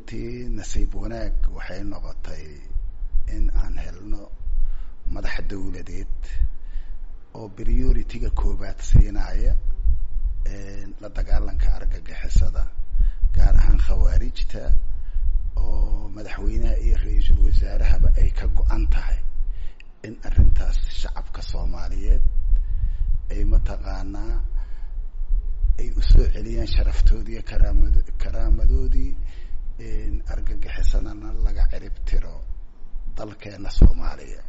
runtii nasiib wanaag waxay noqotay in aan helno madax dawladeed oo priority-ga koobaad siinaya la dagaalanka argagixisada gaar ahaan khawaarijta oo madaxweynaha iyo ra'iisul wasaarahaba ay ka go'an tahay in arrintaas shacabka Soomaaliyeed ay mataqaanaa ay u soo celiyaan sharaftoodii karaamadoodii argagixisadana laga cirib tiro dalkeena Soomaaliya.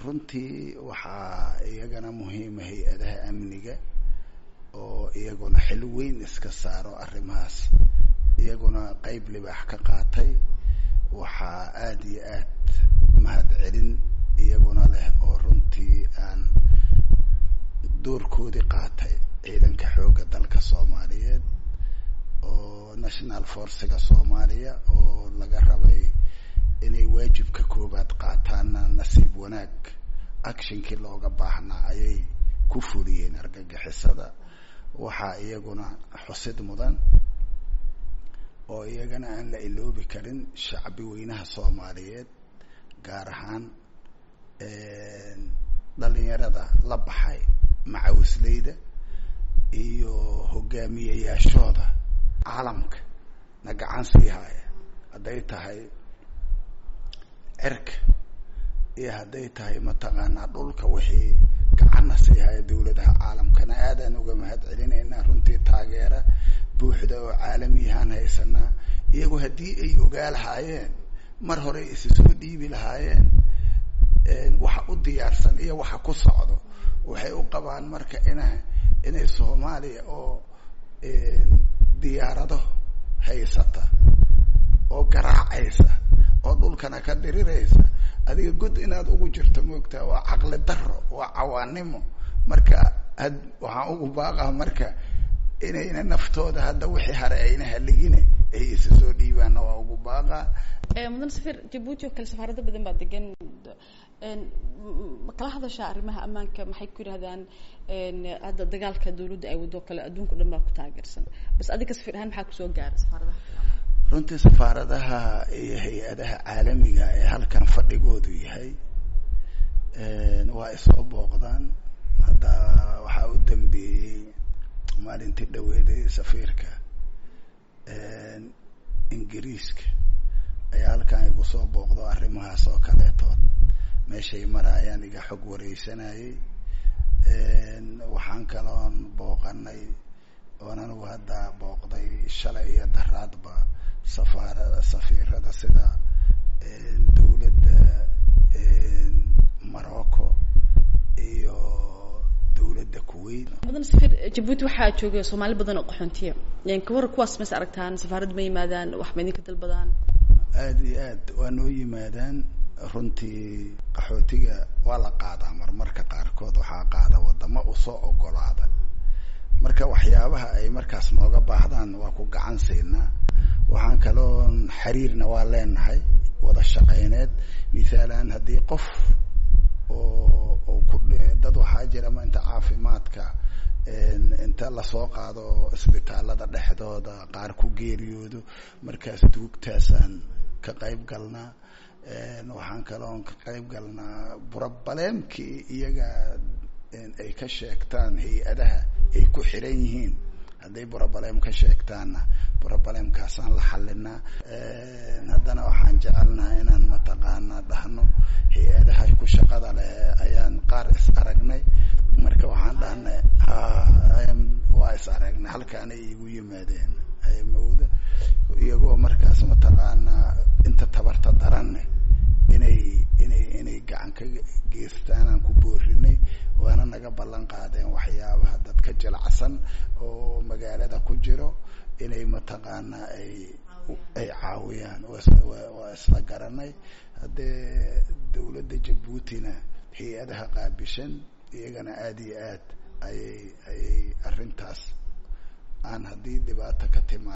Runtii waxaa iyagana muhiim ah hay'adaha amniga oo iyaguna xil weyn iska saaro arrimahaas iyaguna qayb libaax ka qaatay. waxaa aad iyo aad mahadcelin iyaguna leh oo runtii aan doorkoodii qaatay ciidanka xoogga dalka Soomaaliyeed oo National Force-ga Soomaaliya oo laga rabay inay waajibka koobaad qaataan nasiib wanaag actionkii looga baahnaa ayay ku fuliyeen argagixisada. waxaa iyaguna xusid mudan oo iyagana aan la iloobi karin shacbi weynaha Soomaaliyeed gaar ahaan dhalinyarada la baxay macawisleyda iyo hogaamiyayaashooda caalamka na gacan sii haya hadday tahay cirka iyo hadday tahay mataqaanaa dhulka wixii gacanna sii haya dawladaha caalamkana aadaan uga mahadcelinaynaa runtii taageera buuxda oo caalamiyahaan haysanaa. iyagu haddii ay ogaa lahaayeen mar hore is soo dhiibi lahaayeen waxa u diyaarsan iyo waxa ku socdo waxay u qabaan marka inay Soomaaliya oo diyaarado haysata oo garaacaysa oo dhulkana ka diriraysa adiga god inaad ugu jirto moogtaa waa caqli darro waa cawaanimo. marka waxaan ugu baaqaa marka inayna naftooda hadda wixii hare ayna haligine ay isa soo dhiibaan waa ugu baaqaa. mudan safir Djibouti oo kale safaarada badan baa degan kala hadasha arrimaha ammaanka maxay ku yiraahdaan hadda dagaalka dawladda ay wado kale adduunka dhan baa ku taageersan bas adiga safir ahaan maxaa ku soo gaaray safaaradaha? runtii safaaradaha iyo hay'adaha caalamiga ee halkan fadhigoodu yahay waa isoo booqdaan. hadda waxaa u dambeeyay maalintii dhaweeday safiirka Ingiriiska ayaa halkan igu soo booqdo arrimahaas oo kaleetood meeshay marayaan iga xog wareysanayay. waxaan kaloon booqanay oon anigu hadda booqday shalay iyo daraadba safiirada sida dawladda Morocco iyo dawladda Kuwait. mudan safir Djibouti waxaa jooga Soomaali badan oo qaxoontiya ka war kuwaas ma aragtaan safaarad ma yimaadaan wax ma idinka dalbadaan? aad iyo aad waa noo yimaadaan. runtii qaxootiga waa la qaadaa marmarka qaarkood waxaa qaada wadamo u soo ogolaada marka waxyaabaha ay markaas nooga baahdaan waa ku gacan siinaa. waxaan kaloon xiriirna waa leenahay wada shaqayneed. misaalan haddii qof oo ku dad waxaa jira ma inta caafimaadka inta la soo qaado isbitaalada dhexdooda qaar ku geeriyoodo markaas duugtaasaan ka qayb galnaa. waxaan kaloon ka qayb galnaa burabaleemkii iyaga ay ka sheegtaan hay'adaha ay ku xiran yihiin hadday burabaleem ka sheegtaanna burabaleemkaasaan la xalinaa. haddana waxaan jecelnahay inaan mataqaanaa dhahno hay-adaha ku shaqada leh ayaan qaar is aragnay marka waxaan dhahnay waa is aragnay halkaan ay igu yimaadeen mawda iyagoo markaas mataqaanaa inta tabarta daranne inay gacan ka geystaan aan ku boorinay waana naga ballan qaadeen waxyaabaha dadka jilacsan oo magaalada ku jiro inay mataqaanaa ay caawiyaan. waa isla garanay. haddee dawladda Djiboutina hay'adaha qaabishan iyagana aad iyo aad ayay arrintaas aan haddii dhibaato ka timaado